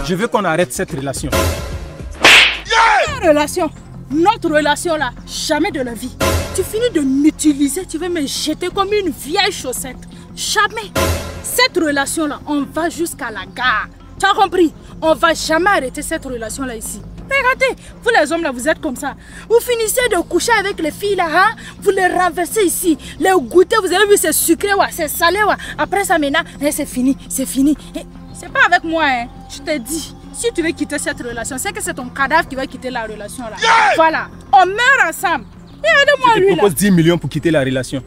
Je veux qu'on arrête cette relation. Quelle relation? Notre relation là, jamais de la vie. Tu finis de m'utiliser, tu veux me jeter comme une vieille chaussette. Jamais. Cette relation là, on va jusqu'à la gare. Tu as compris? On va jamais arrêter cette relation là ici. Regardez, vous les hommes là, vous êtes comme ça. Vous finissez de coucher avec les filles là, hein? Vous les renversez ici. Les goûters, vous avez vu, c'est sucré, ouais, c'est salé. Ouais. Après ça maintenant, c'est fini, c'est fini. C'est pas avec moi, hein. Je te dis. Si tu veux quitter cette relation, c'est que c'est ton cadavre qui va quitter la relation là. Yeah! Voilà, on meurt ensemble. Regardez-moi lui là. Je te propose 10 millions pour quitter la relation.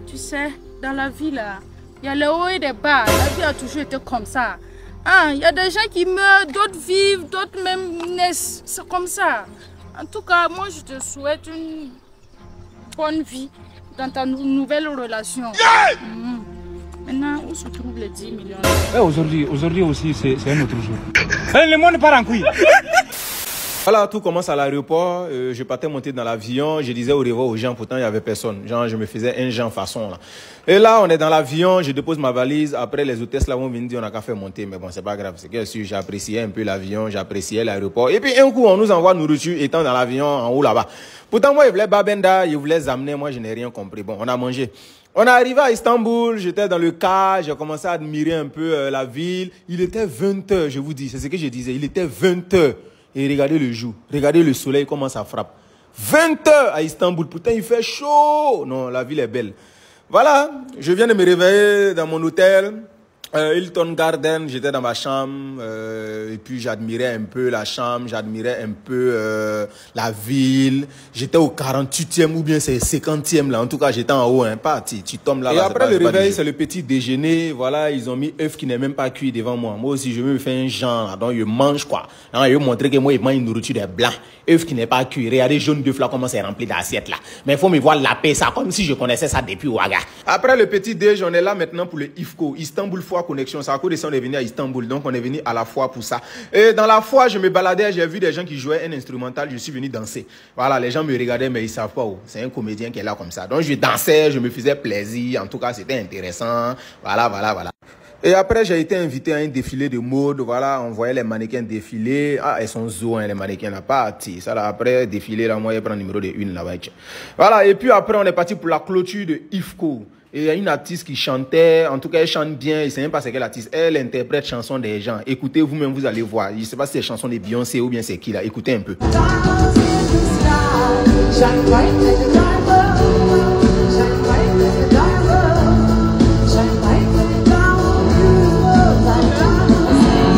Tu sais, dans la vie là, il y a les hauts et les bas. La vie a toujours été comme ça. Hein, il y a des gens qui meurent, d'autres vivent, d'autres même naissent. C'est comme ça. En tout cas, moi je te souhaite une bonne vie dans ta nouvelle relation. Yeah! Maintenant, où se trouvent les 10 millions? Aujourd'hui aussi, c'est un autre jour. Le monde part en couille. Voilà, tout commence à l'aéroport. Je partais monter dans l'avion. Je disais au revoir aux gens. Pourtant, il n'y avait personne. Genre, je me faisais un genre façon là. Et là, on est dans l'avion. Je dépose ma valise. Après, les hôtesses là vont venir dire on n'a qu'à faire monter. Mais bon, c'est pas grave. C'est que j'appréciais un peu l'avion. J'appréciais l'aéroport. Et puis, un coup, on nous envoie nourriture étant dans l'avion en haut là-bas. Pourtant, moi, je voulais babenda. Je voulais amener. Moi, je n'ai rien compris. Bon, on a mangé. On est arrivé à Istanbul, j'étais dans le car, j'ai commencé à admirer un peu la ville. Il était 20 h, je vous dis, c'est ce que je disais, il était 20 h. Et regardez le jour, regardez le soleil, comment ça frappe. 20 h à Istanbul, putain, il fait chaud. Non, la ville est belle. Voilà, je viens de me réveiller dans mon hôtel. Hilton Garden, j'étais dans ma chambre et puis j'admirais un peu la chambre, j'admirais un peu la ville. J'étais au 48e ou bien c'est 50e là, en tout cas j'étais en haut, hein, pas tu tombes là. Et là, après le réveil, c'est le petit déjeuner, voilà, ils ont mis œuf qui n'est même pas cuit devant moi. Moi aussi je me fais un genre là, donc je mange quoi. Alors, je vais montrer que moi je mange une nourriture des blancs, œuf qui n'est pas cuit. Regardez jaune d'œuf là comment c'est rempli d'assiettes là. Mais il faut me voir laper ça comme si je connaissais ça depuis Ouaga. Après le petit déj, on est là maintenant pour le IFCO, Istanbul Foire Connexion. Ça a cause de ça, on est venu à Istanbul, donc on est venu à la foire pour ça. Et dans la foire, je me baladais, j'ai vu des gens qui jouaient un instrumental, je suis venu danser. Voilà, les gens me regardaient, mais ils savent pas où. C'est un comédien qui est là comme ça. Donc je dansais, je me faisais plaisir. En tout cas, c'était intéressant. Voilà. Et après, j'ai été invité à un défilé de mode. Voilà, on voyait les mannequins défiler. Ah, elles sont zo, hein, les mannequins là, parti. Ça là, après, défilé là, moi, je prends le numéro de 1 là-bas. Voilà, et puis après, on est parti pour la clôture de IFCO. Et il y a une artiste qui chantait, en tout cas elle chante bien, je ne sais même pas c'est quelle artiste, elle interprète chansons des gens. Écoutez vous-même, vous allez voir. Je ne sais pas si c'est chansons de Beyoncé ou bien c'est qui là, écoutez un peu.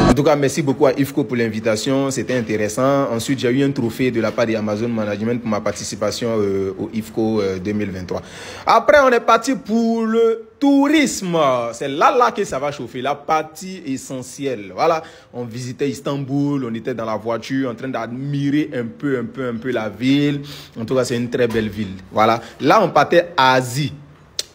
En tout cas, merci beaucoup à IFCO pour l'invitation, c'était intéressant. Ensuite, j'ai eu un trophée de la part d'Amazon Management pour ma participation au IFCO 2023. Après, on est parti pour le tourisme. C'est là que ça va chauffer, la partie essentielle. Voilà, on visitait Istanbul, on était dans la voiture en train d'admirer un peu la ville. En tout cas, c'est une très belle ville. Voilà, là, on partait à Asie.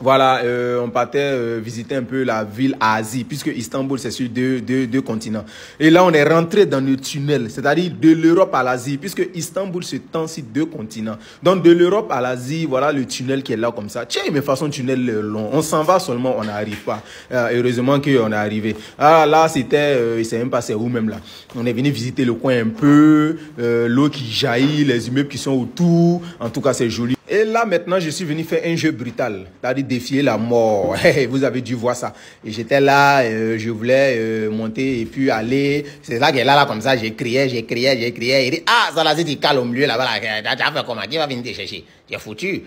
Voilà, on partait visiter un peu la ville Asie, puisque Istanbul, c'est sur deux continents. Et là, on est rentré dans le tunnel, c'est-à-dire de l'Europe à l'Asie, puisque Istanbul, c'est sur 2 continents. Donc, de l'Europe à l'Asie, voilà le tunnel qui est là comme ça. Tiens, mais façon tunnel long. On s'en va seulement, on n'arrive pas. Heureusement qu'on est arrivé. Ah, là, c'était, il ne sait même pas c'est où même là. On est venu visiter le coin un peu, l'eau qui jaillit, les immeubles qui sont autour. En tout cas, c'est joli. Et là, maintenant, je suis venu faire un jeu brutal, c'est-à-dire défier la mort. Vous avez dû voir ça. Et j'étais là, je voulais monter et puis aller. C'est là qu'elle est là, comme ça, j'ai crié. Il dit, ah, ça là, c'est du calme au milieu là-bas. Tu as fait comment? Qui va venir te chercher? Tu es foutu.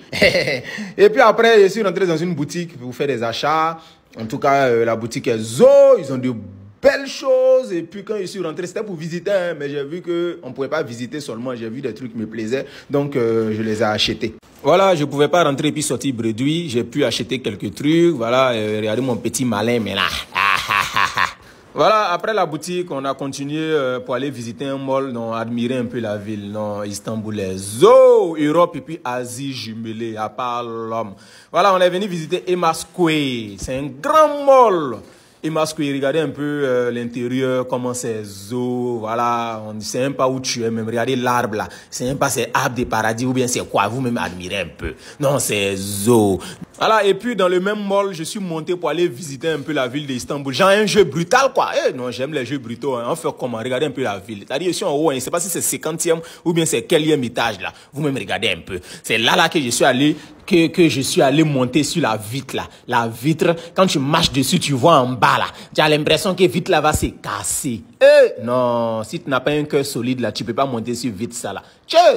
Et puis après, je suis rentré dans une boutique pour faire des achats. En tout cas, la boutique est zo. Ils ont de belles choses. Et puis quand je suis rentré, c'était pour visiter, hein, mais j'ai vu qu'on ne pouvait pas visiter seulement. J'ai vu des trucs qui me plaisaient, donc je les ai achetés. Voilà, je ne pouvais pas rentrer et puis sortir bredouille. J'ai pu acheter quelques trucs. Voilà, regardez mon petit malin, mais là. Voilà, après la boutique, on a continué pour aller visiter un mall, donc admirer un peu la ville, non, Istanbul, zo, Europe et puis Asie jumelée, à part l'homme. Voilà, on est venu visiter Emma Square. C'est un grand mall. Il m'a secoué, regardez un peu l'intérieur, comment c'est zo, voilà, on ne sait même pas où tu es, même regardez l'arbre là, c'est même pas c'est arbre des paradis ou bien c'est quoi, vous-même admirez un peu. Non, c'est zo. Voilà, et puis dans le même mall, je suis monté pour aller visiter un peu la ville d'Istanbul. Genre un jeu brutal quoi. Non, j'aime les jeux brutaux, hein. On fait comment? Regardez un peu la ville. C'est-à-dire, je suis en haut, hein. Je sais pas si c'est 50e ou bien c'est quelième étage là. Vous-même regardez un peu. C'est là que je suis allé, que je suis allé monter sur la vitre là. La vitre, quand tu marches dessus, tu vois en bas là. Tu as l'impression que vitre là va se casser. Non, si tu n'as pas un cœur solide là, tu peux pas monter sur vitre ça là.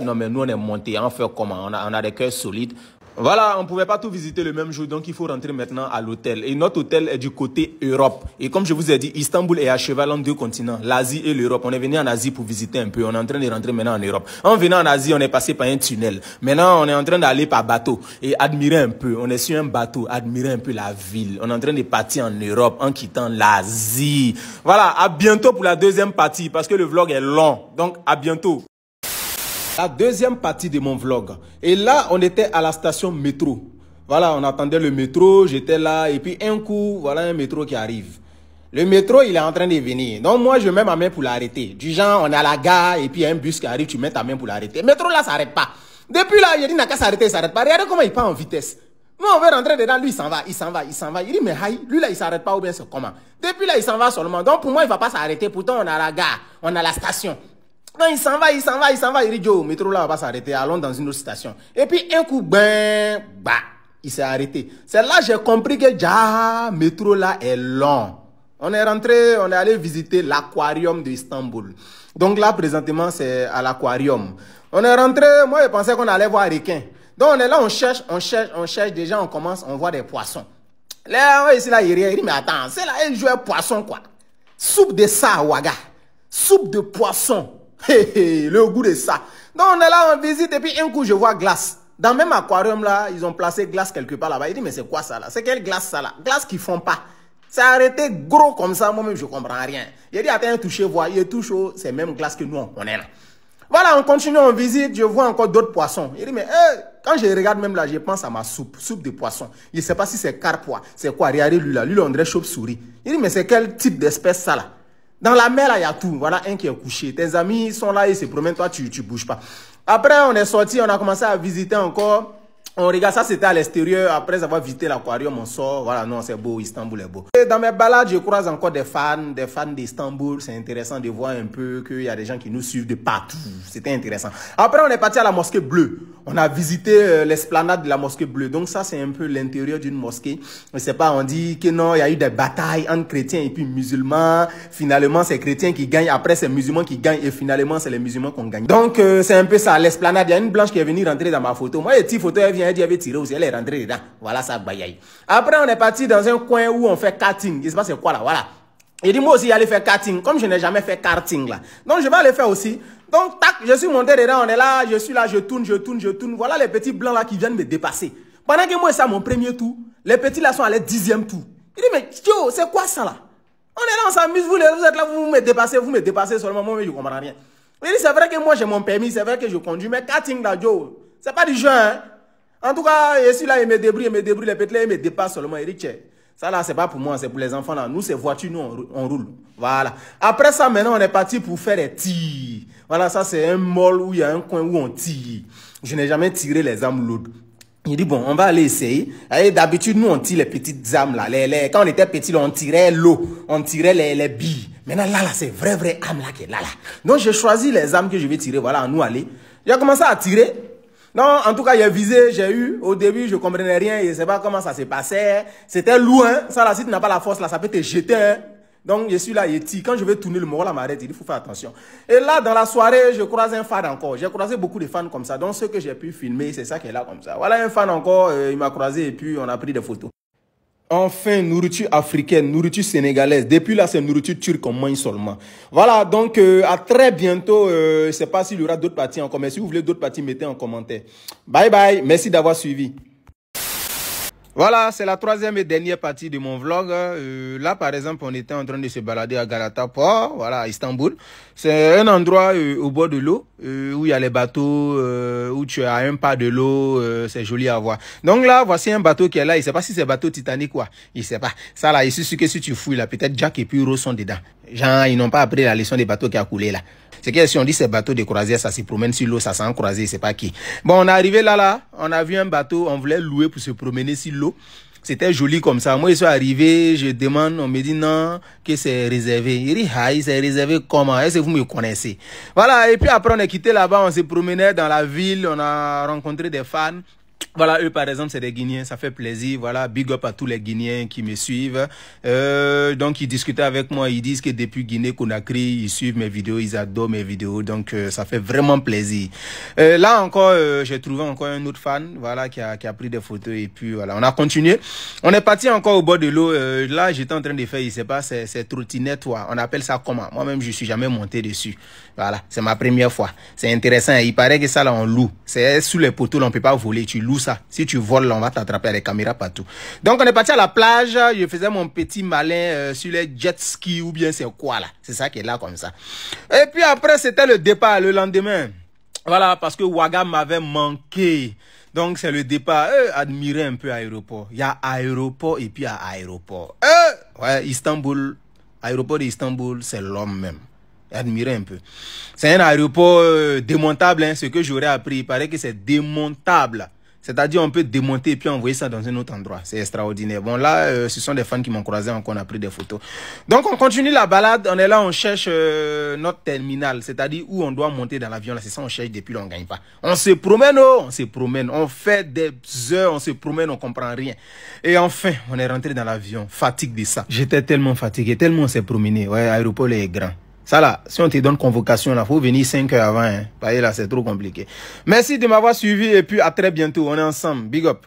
Non, mais nous on est monté, on fait comment? On a des cœurs solides. Voilà, on ne pouvait pas tout visiter le même jour, donc il faut rentrer maintenant à l'hôtel. Et notre hôtel est du côté Europe. Et comme je vous ai dit, Istanbul est à cheval entre deux continents, l'Asie et l'Europe. On est venu en Asie pour visiter un peu. On est en train de rentrer maintenant en Europe. En venant en Asie, on est passé par un tunnel. Maintenant, on est en train d'aller par bateau et admirer un peu. On est sur un bateau, admirer un peu la ville. On est en train de partir en Europe en quittant l'Asie. Voilà, à bientôt pour la deuxième partie parce que le vlog est long. Donc, à bientôt. La deuxième partie de mon vlog. Et là, on était à la station métro. Voilà, on attendait le métro, j'étais là. Et puis un coup, voilà un métro qui arrive. Le métro, il est en train de venir. Donc moi, je mets ma main pour l'arrêter. Du genre, on est à la gare et puis il y a un bus qui arrive, tu mets ta main pour l'arrêter. Le métro là, ça n'arrête pas. Depuis là, il dit, n'a qu'à s'arrêter, il s'arrête pas. Regardez comment il part en vitesse. Nous, on veut rentrer dedans, lui, il s'en va, il s'en va, il s'en va. Il dit, mais aïe, lui là, il s'arrête pas ou bien c'est comment? Depuis là, il s'en va seulement. Donc pour moi, il va pas s'arrêter. Pourtant, on est à la gare, on est à la station. Non, il s'en va, il s'en va, il s'en va. Il dit, Joe, le métro là, on va s'arrêter. Allons dans une autre station. Et puis, un coup, il s'est arrêté. C'est là que j'ai compris que le métro là est long. On est rentré, on est allé visiter l'aquarium d'Istanbul. Donc là, présentement, c'est à l'aquarium. On est rentré, moi, je pensais qu'on allait voir un requin. Donc, on est là, on cherche. Déjà, on commence, on voit des poissons. Là, ici, là, il dit, mais attends, c'est là, il joue un poisson, quoi. Soupe de ça, Ouaga. Soupe de poisson. Le goût de ça. Donc on est là, on visite et puis un coup je vois glace. Dans le même aquarium là, ils ont placé glace quelque part là-bas. Il dit mais c'est quoi ça là? C'est quelle glace ça là? Glace qui font pas. C'est arrêté gros comme ça, moi-même je comprends rien. Il dit attends, touchez voir, il est tout chaud, c'est même glace que nous on connaît là. Voilà, on continue, on visite, je vois encore d'autres poissons. Il dit mais quand je regarde même là, je pense à ma soupe de poisson. Je ne sais pas si c'est carpois, c'est quoi? Regardez lui là, on dirait chauve-souris. Il dit mais c'est quel type d'espèce ça là? Dans la mer, là, il y a tout. Voilà, un qui est couché. Tes amis sont là, ils se promènent. Toi, tu bouges pas. Après, on est sorti, on a commencé à visiter encore. On regarde ça, c'était à l'extérieur. Après avoir visité l'aquarium, on sort. Voilà, non, c'est beau, Istanbul est beau. Et dans mes balades, je croise encore des fans d'Istanbul. C'est intéressant de voir un peu qu'il y a des gens qui nous suivent de partout. C'était intéressant. Après, on est parti à la mosquée bleue. On a visité l'esplanade de la mosquée bleue. Donc ça, c'est un peu l'intérieur d'une mosquée. Je sais pas, on dit que non, il y a eu des batailles entre chrétiens et puis musulmans. Finalement, c'est chrétiens qui gagnent. Après, c'est musulmans qui gagnent. Et finalement, c'est les musulmans qui gagnent. Donc, c'est un peu ça, l'esplanade. Il y a une blanche qui est venue rentrer dans ma photo. Moi, les petites photos, elle vient, elle dit, elle veut tirer aussi. Elle est rentrée dedans. Voilà ça, bayaï. Après, on est parti dans un coin où on fait karting. Je sais pas c'est quoi là, voilà. Il dit, moi aussi, aller faire karting. Comme je n'ai jamais fait karting là. Donc, je vais aller faire aussi. Donc, tac, je suis monté dedans, on est là, je suis là, je tourne. Voilà les petits blancs là qui viennent me dépasser. Pendant que moi, c'est mon premier tour, les petits là sont allés 10e tour. Il dit, mais yo, c'est quoi ça là? On est là, on s'amuse, vous êtes là, vous me dépassez seulement, moi, je ne comprends rien. Il dit, c'est vrai que moi, j'ai mon permis, c'est vrai que je conduis, mais karting là, yo, c'est pas du jeu, hein. En tout cas, je suis là, il me débrouille, les petits là, ils me dépassent seulement. Il dit, ça là, c'est pas pour moi, c'est pour les enfants là. Nous, c'est voiture, nous, on roule. Voilà. Après ça, maintenant, on est parti pour faire des tirs. Voilà, ça, c'est un mall où il y a un coin où on tire. Je n'ai jamais tiré les armes lourdes. Il dit, bon, on va aller essayer. D'habitude, nous, on tire les petites armes là. Quand on était petits, on tirait l'eau, on tirait les billes. Maintenant, là, c'est vrai arme là qui est là. Donc, j'ai choisi les armes que je vais tirer. Voilà, à nous aller. J'ai commencé à tirer. Non, en tout cas, il y a visé, j'ai eu. Au début, je ne comprenais rien. Je ne sais pas comment ça se passait. C'était loin. Ça, là, si tu n'as pas la force, là, ça peut te jeter. Hein. Donc, je suis là, il tire. Quand je vais tourner le moral, là m'arrête. Il faut faire attention. Et là, dans la soirée, je croise un fan encore. J'ai croisé beaucoup de fans comme ça. Donc, ce que j'ai pu filmer, c'est ça qui est là comme ça. Voilà un fan encore. Il m'a croisé et puis on a pris des photos. Enfin, nourriture africaine, nourriture sénégalaise. Depuis là, c'est nourriture turque qu'on mange seulement. Voilà, donc à très bientôt. Je ne sais pas s'il y aura d'autres parties encore, mais si vous voulez d'autres parties, mettez en commentaire. Bye bye, merci d'avoir suivi. Voilà, c'est la troisième et dernière partie de mon vlog. Là, par exemple, on était en train de se balader à Galata Port, voilà, à Istanbul. C'est un endroit au bord de l'eau, où il y a les bateaux, où tu as un pas de l'eau, c'est joli à voir. Donc là, voici un bateau qui est là. Il ne sait pas si c'est bateau Titanic quoi. Il ne sait pas. Ça là, ici, sûr que si tu fouilles là, peut-être Jack et puis Rose sont dedans. Genre, ils n'ont pas appris la leçon des bateaux qui a coulé là. C'est que si on dit ces bateaux de croisière, ça se promène sur l'eau, ça s'en croisé, c'est pas qui. Bon, on est arrivé là, on a vu un bateau, on voulait louer pour se promener sur l'eau. C'était joli comme ça. Moi, je suis arrivé, je demande, on me dit non, que c'est réservé. Il dit, ah, c'est réservé comment? Est-ce que vous me connaissez? Voilà, et puis après, on est quitté là-bas, on se promenait dans la ville, on a rencontré des fans. Voilà, eux par exemple c'est des Guinéens, ça fait plaisir. Voilà, big up à tous les Guinéens qui me suivent. Donc ils discutaient avec moi, ils disent que depuis Guinée-Conakry, ils suivent mes vidéos, ils adorent mes vidéos. Donc ça fait vraiment plaisir. Là encore, j'ai trouvé encore un autre fan, voilà, qui a pris des photos et puis voilà, on a continué. On est parti encore au bord de l'eau. Là, j'étais en train de faire, je sais pas, c'est trottinette, toi. On appelle ça comment? Moi-même, je suis jamais monté dessus. Voilà, c'est ma première fois. C'est intéressant. Il paraît que ça là on loue. C'est sous les poteaux, là, on peut pas voler. Tu loues ça. Si tu voles, là, on va t'attraper avec les caméras partout. Donc on est parti à la plage. Je faisais mon petit malin sur les jet ski ou bien c'est quoi là. C'est ça qui est là comme ça. Et puis après c'était le départ le lendemain. Voilà, parce que Ouagam m'avait manqué. Donc c'est le départ. Admirer un peu l'aéroport. Il y a aéroport et puis il y a aéroport. Ouais, Istanbul, aéroport d'Istanbul, c'est l'homme même. Admirer un peu. C'est un aéroport démontable, hein, ce que j'aurais appris. Il paraît que c'est démontable. C'est-à-dire on peut démonter et puis envoyer ça dans un autre endroit. C'est extraordinaire. Bon là, ce sont des fans qui m'ont croisé, on a pris des photos. Donc on continue la balade. On est là, on cherche notre terminal. C'est-à-dire où on doit monter dans l'avion. Là, c'est ça, on cherche depuis là, on ne gagne pas. On se promène, on se promène. On fait des heures, on se promène, on comprend rien. Et enfin, on est rentré dans l'avion. Fatigue de ça. J'étais tellement fatigué, tellement on s'est promené. Ouais, l'aéroport est grand. Ça là, si on te donne convocation là, faut venir 5 heures avant. Hein. Là, c'est trop compliqué. Merci de m'avoir suivi et puis à très bientôt. On est ensemble. Big up.